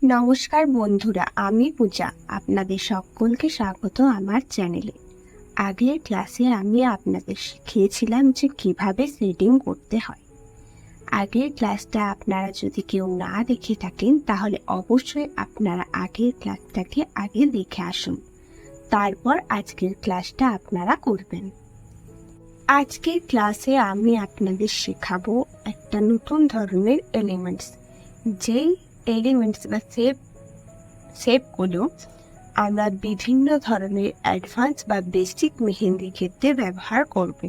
নমস্কার বন্ধুরা, আমি পূজা। আপনাদের সকলকে স্বাগত আমার চ্যানেলে। আগের ক্লাসে আমি আপনাদের শিখিয়েছিলাম যে কিভাবে শেডিং করতে হয়। আগের ক্লাসটা আপনারা যদি কেউ না দেখে থাকেন তাহলে অবশ্যই আপনারা আগের ক্লাসটাকে আগে দেখে আসুন, তারপর আজকের ক্লাসটা আপনারা করবেন। আজকের ক্লাসে আমি আপনাদের শেখাবো একটা নতুন ধরনের এলিমেন্টস, যেই এলিমেন্টস বা শেপগুলো আমরা বিভিন্ন ধরনের অ্যাডভান্স বা বেসিক মেহেন্দি ক্ষেত্রে ব্যবহার করব।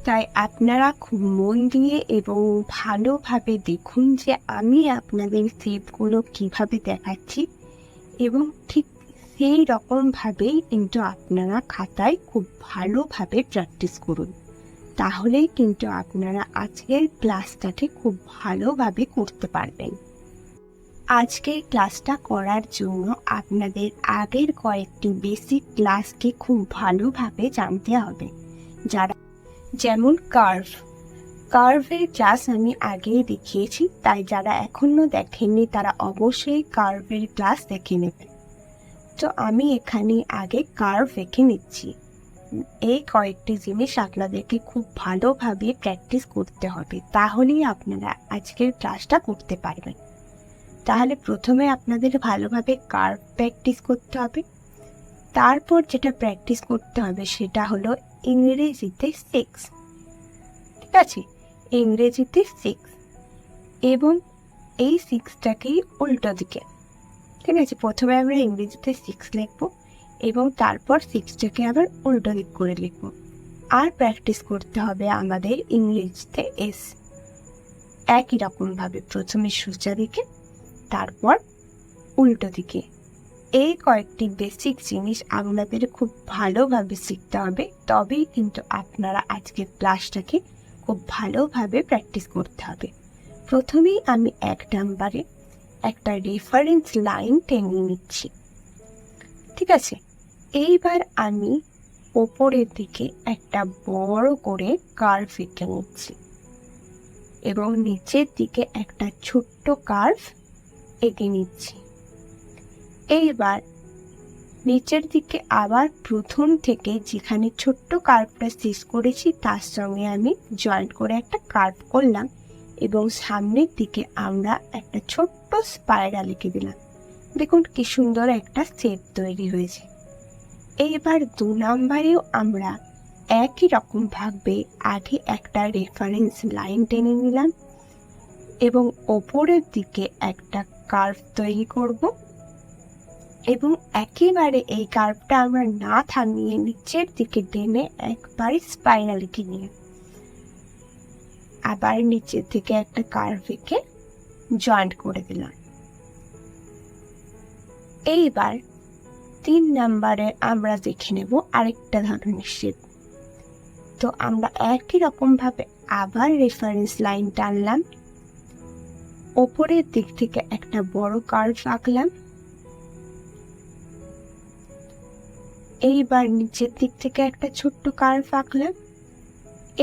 তাই আপনারা খুব মন দিয়ে এবং ভালোভাবে দেখুন যে আমি আপনাদের শেপগুলো কিভাবে দেখাচ্ছি, এবং ঠিক সেই রকমভাবেই কিন্তু আপনারা খাতায় খুব ভালোভাবে প্র্যাকটিস করুন। তাহলেই কিন্তু আপনারা আজকের ক্লাসটাকে খুব ভালোভাবে করতে পারবেন। আজকের ক্লাসটা করার জন্য আপনাদের আগের কয়েকটি বেসিক ক্লাসকে খুব ভালোভাবে জানতে হবে। যেমন কার্ভের ক্লাস আমি আগেই দেখিয়েছি, তাই যারা এখনো দেখেননি তারা অবশ্যই কার্ভের ক্লাস দেখে নেবেন। তো আমি এখানে আগে কার্ভ এঁকে নিচ্ছি। এই কয়েকটি জিনিস আপনাদেরকে খুব ভালোভাবে প্র্যাকটিস করতে হবে, তাহলেই আপনারা আজকের ক্লাসটা করতে পারবেন। তাহলে প্রথমে আপনাদের ভালোভাবে কার্ভ প্র্যাকটিস করতে হবে। তারপর যেটা প্র্যাকটিস করতে হবে সেটা হলো ইংরেজিতে 6, ঠিক আছে? ইংরেজিতে 6 এবং এই 6টাকেই উল্টো দিকে, ঠিক আছে? প্রথমে আমরা ইংরেজিতে 6 লিখবো এবং তারপর 6টাকে আবার উল্টো দিক করে লিখব। আর প্র্যাকটিস করতে হবে আমাদের ইংরেজিতে S, একই রকমভাবে প্রথমে সোজা দিকে তারপর উল্টো দিকে। এই কয়েকটি বেসিক জিনিস আপনাদের খুব ভালোভাবে শিখতে হবে, তবেই কিন্তু আপনারা আজকের ক্লাসটাকে খুব ভালোভাবে প্র্যাকটিস করতে হবে। প্রথমেই আমি 1 নম্বরে একটা রেফারেন্স লাইন টেনে নিচ্ছি, ঠিক আছে? এইবার আমি ওপরের দিকে একটা বড় করে কার্ভ এঁকে নিচ্ছি এবং নিচের দিকে একটা ছোট্ট কার্ভ এঁকে নিচ্ছি। এইবার নিচের দিকে আবার প্রথম থেকে যেখানে ছোট্ট কার্ভটা শেষ করেছি তার সঙ্গে আমি জয়েন্ট করে একটা কার্ভ করলাম এবং সামনের দিকে আমরা একটা ছোট্ট স্পাইরাল এঁকে দিলাম। দেখুন কি সুন্দর একটা শেপ তৈরি হয়েছে। এইবার 2 নম্বরেও আমরা একই রকমভাবে আগে একটা রেফারেন্স লাইন টেনে নিলাম এবং ওপরের দিকে একটা কার্ভ তৈরি করব এবং একেবারে এই কার্ভটা আমরা না থামিয়ে নিচের দিকে টেনে একবারে স্পাইরাল এঁকে নিয়ে আবার নিচের থেকে একটা কার্ভ এঁকে জয়েন্ট করে দিলাম। এইবার 3 নম্বরে আমরা দেখে নেব আরেকটা ধরনের শেপ। তো আমরা একই রকমভাবে আবার রেফারেন্স লাইন টানলাম, ওপরের দিক থেকে একটা বড় কার্ভ আঁকলাম, এইবার নিচের দিক থেকে একটা ছোট্ট কার্ভ আঁকলাম।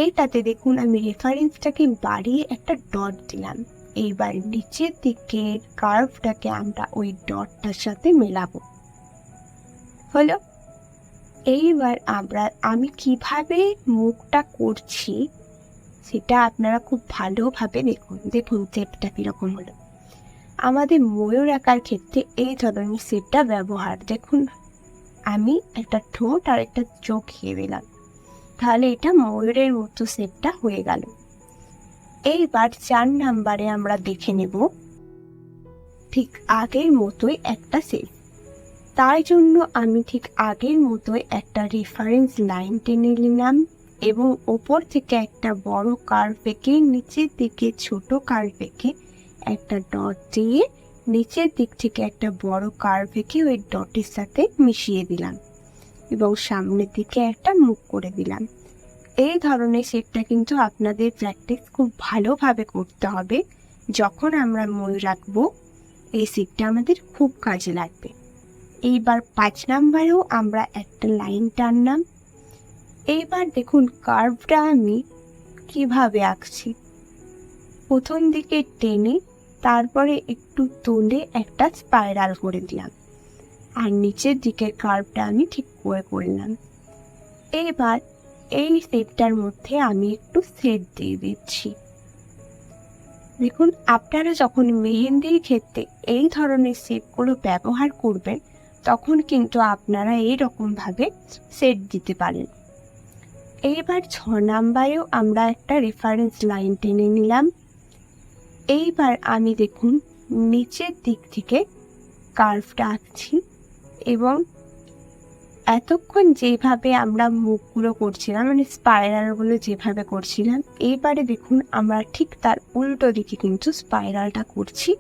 এইটাতে দেখুন আমি রেফারেন্সটাকে বাড়িয়ে একটা ডট দিলাম। এইবার নিচের দিকের কার্ভটাকে আমরা ওই ডটটার সাথে মেলাবো। হলো। এইবার আমি কিভাবে মুখটা করছি সেটা আপনারা খুব ভালোভাবে দেখুন শেপটা কিরকম হলো। আমাদের ময়ূর আঁকার ক্ষেত্রে এই ধরনের শেপটা ব্যবহার। দেখুন আমি একটা ঠোঁট আর একটা চোখ দিয়ে দিলাম, তাহলে এটা ময়ূরের মতো শেপটা হয়ে গেল। এইবার 4 নম্বরে আমরা দেখে নেব ঠিক আগের মতোই একটা শেপ। তাই জন্য আমি ঠিক আগের মতোই একটা রেফারেন্স লাইন টেনে নিলাম এবং ওপর থেকে একটা বড় কার্ভ এঁকে নিচের দিকে ছোট কার্ভ এঁকে একটা ডট দিয়ে নিচের দিক থেকে একটা বড় কার্ভ এঁকে ওই ডটের সাথে মিশিয়ে দিলাম এবং সামনের দিকে একটা মুখ করে দিলাম। এই ধরনের শেপটা কিন্তু আপনাদের প্র্যাকটিস খুব ভালোভাবে করতে হবে। যখন আমরা ময়ূর আঁকবো এই শেপটা আমাদের খুব কাজে লাগবে। এইবার 5 নম্বরেও আমরা একটা লাইন টানলাম। এইবার দেখুন কার্ভটা আমি কিভাবে আঁকছি। প্রথম দিকে টেনে তারপরে একটু তুলে একটা স্পাইরাল করে দিলাম, আর নিচের দিকের কার্ভটা আমি ঠিক করে করলাম। এবার এই শেপটার মধ্যে আমি একটু সেট দিয়ে দিচ্ছি। দেখুন, আপনারা যখন মেহেন্দির ক্ষেত্রে এই ধরনের শেপগুলো ব্যবহার করবেন তখন কিন্তু আপনারা এইরকমভাবে সেট দিতে পারেন। এইবার 6 নাম্বারেও আমরা একটা রেফারেন্স লাইন টেনে নিলাম। এইবার আমি দেখুন নিচের দিক থেকে কার্ভটা আঁকছি, এবং এতক্ষণ যেভাবে আমরা মুখগুলো করছিলাম, মানে স্পাইরালগুলো যেভাবে করছিলাম, এইবারে দেখুন আমরা ঠিক তার উল্টো দিকে কিন্তু স্পাইরালটা করছি,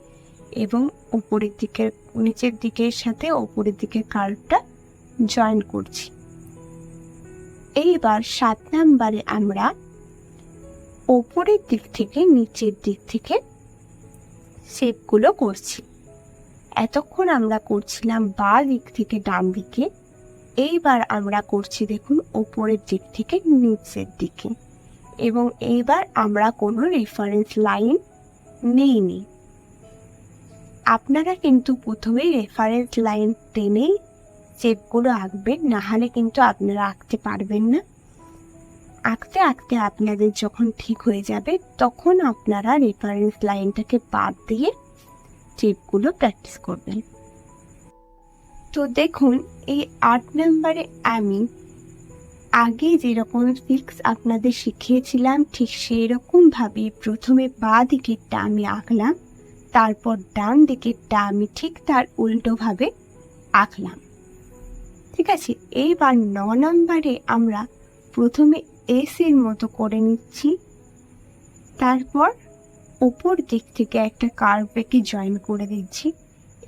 এবং উপরের দিকের নিচের দিকের সাথে উপরের দিকের কার্ভটা জয়েন করছি। এইবার 7 নাম্বারে আমরা উপরের দিক থেকে নিচের দিক থেকে শেপগুলো করছি। এতক্ষণ আমরা করছিলাম বাঁ দিক থেকে ডান দিকে, এইবার আমরা করছি দেখুন উপরের দিক থেকে নিচের দিকে, এবং এইবার আমরা কোনো রেফারেন্স লাইন নেইনি। আপনারা কিন্তু প্রথমেই রেফারেন্স লাইন টেনেই শেপগুলো আঁকবেন, না হলে কিন্তু আপনারা আঁকতে পারবেন না। আঁকতে আঁকতে আপনাদের যখন ঠিক হয়ে যাবে তখন আপনারা রেফারেন্স লাইনটাকে বাদ দিয়ে শেপগুলো প্র্যাকটিস করবেন। তো দেখুন, এই 8 নম্বরে আমি আগে যেরকম ফিক্স আপনাদের শিখিয়েছিলাম ঠিক সেই রকমভাবে প্রথমে বাঁ দিকেরটা আমি আঁকলাম, তারপর ডান দিকেরটা আমি ঠিক তার উল্টোভাবে আঁকলাম। ঠিক আছে, এইবার 9 নম্বরে আমরা প্রথমে এসির মতো করে নিচ্ছি, তারপর উপর দিক থেকে একটা কার্ভকে জয়েন করে দিচ্ছি,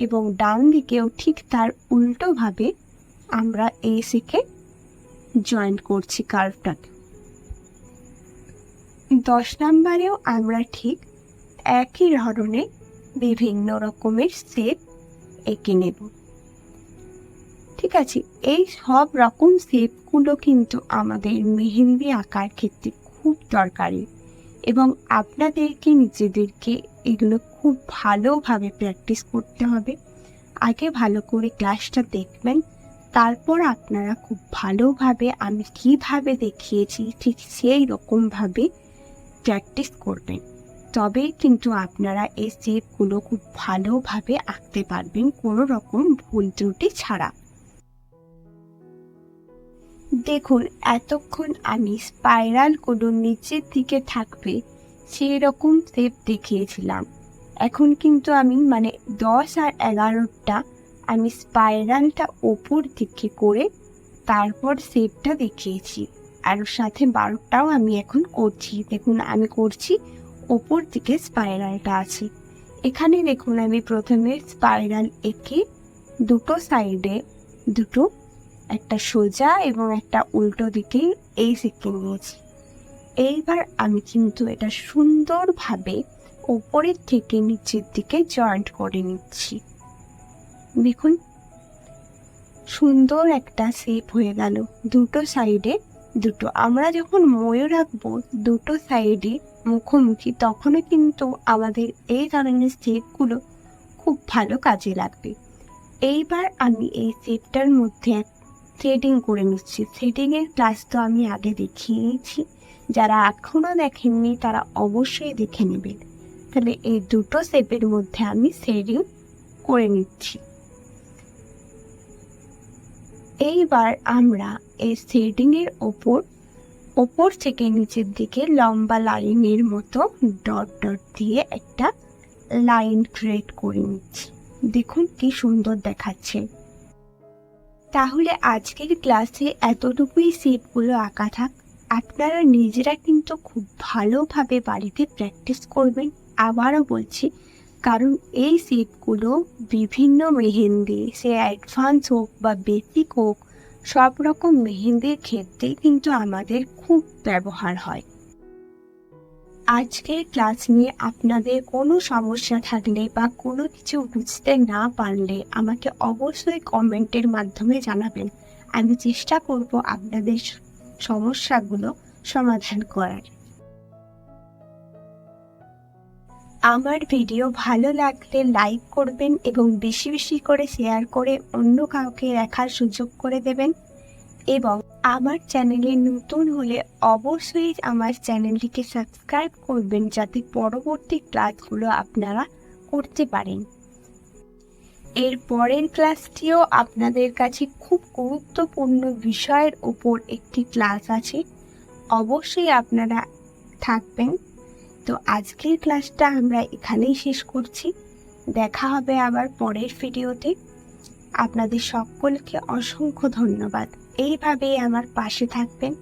এবং ডান দিকেও ঠিক তার উল্টোভাবে আমরা এসিকে জয়েন করছি কার্ভটাকে। 10 নম্বরেও আমরা ঠিক একই ধরনের বিভিন্ন রকমের শেপ এঁকে নেব। ঠিক আছে, এই সব রকম শেপগুলো কিন্তু আমাদের মেহেন্দি আঁকার ক্ষেত্রে খুব দরকারি, এবং আপনাদেরকে নিজেদেরকে এগুলো খুব ভালোভাবে প্র্যাকটিস করতে হবে। আগে ভালো করে ক্লাসটা দেখবেন, তারপর আপনারা খুব ভালোভাবে আমি কিভাবে দেখিয়েছি ঠিক সেই রকমভাবে প্র্যাকটিস করবেন, তবেই কিন্তু আপনারা এই শেপগুলো খুব ভালোভাবে আঁকতে পারবেন কোনো রকম ভুল ত্রুটি ছাড়া। দেখুন, এতক্ষণ আমি স্পাইরালগুলো নিচের দিকে থাকবে সেই রকম শেপ দেখিয়েছিলাম। এখন কিন্তু আমি 10 আর 11টা আমি স্পাইরালটা ওপর দিকে করে তারপর শেপটা দেখিয়েছি, আর সাথে 12টাও আমি এখন করছি। দেখুন, আমি করছি ওপর দিকে স্পাইরালটা আছে। এখানে দেখুন আমি প্রথমে স্পাইরাল এঁকে দুটো সাইডে দুটো, একটা সোজা এবং একটা উল্টো দিকে এই এঁকে নিয়েছি। এইবার আমি কিন্তু এটা সুন্দরভাবে উপরের থেকে নিচের দিকে জয়েন্ট করে নিচ্ছি। দেখুন, সুন্দর একটা শেপ হয়ে গেল দুটো সাইডে দুটো। আমরা যখন ময়ূর আঁকবো দুটো সাইডে মুখোমুখি, তখনও কিন্তু আমাদের এই ধরনের শেপগুলো খুব ভালো কাজে লাগবে। এইবার আমি এই শেপটার মধ্যে থ্রেডিং করে নিচ্ছি। থ্রেডিংয়ের ক্লাস তো আমি আগে দেখিয়েছি, যারা এখনও দেখেননি তারা অবশ্যই দেখে নেবেন। তাহলে এই দুটো শেপের মধ্যে আমি থ্রেডিং করে নিচ্ছি। এইবার আমরা এই থ্রেডিংয়ের ওপর থেকে নিচের দিকে লম্বা লাইনের মতো ডট ডট দিয়ে একটা লাইন ক্রিয়েট করে নিচ্ছি। দেখুন কি সুন্দর দেখাচ্ছে। তাহলে আজকের ক্লাসে এতটুকুই শেপগুলো আঁকা থাক। আপনারা নিজেরা কিন্তু খুব ভালোভাবে বাড়িতে প্র্যাকটিস করবেন। আবারও বলছি, কারণ এই শেপগুলো বিভিন্ন মেহেন্দি, সে অ্যাডভান্স হোক বা বেসিক হোক, সব রকম মেহেন্দির ক্ষেত্রে কিন্তু আমাদের খুব ব্যবহার হয়। আজকের ক্লাস নিয়ে আপনাদের কোনো সমস্যা থাকলে বা কোনো কিছু বুঝতে না পারলে আমাকে অবশ্যই কমেন্টের মাধ্যমে জানাবেন। আমি চেষ্টা করব আপনাদের সমস্যাগুলো সমাধান করার। আমার ভিডিও ভালো লাগলে লাইক করবেন এবং বেশি বেশি করে শেয়ার করে অন্য কাউকে দেখার সুযোগ করে দেবেন। এবং আমার চ্যানেলে নতুন হলে অবশ্যই আমার চ্যানেলটিকে সাবস্ক্রাইব করবেন, যাতে পরবর্তী ক্লাসগুলো আপনারা করতে পারেন। এর পরের ক্লাসটিও আপনাদের কাছে খুব গুরুত্বপূর্ণ বিষয়ের উপর একটি ক্লাস আছে, অবশ্যই আপনারা থাকবেন। তো আজকের ক্লাসটা আমরা এখানেই শেষ করছি। দেখা হবে আবার পরের ভিডিওতে। আপনাদের সকলকে অসংখ্য ধন্যবাদ। এইভাবেই আমার পাশে থাকবেন।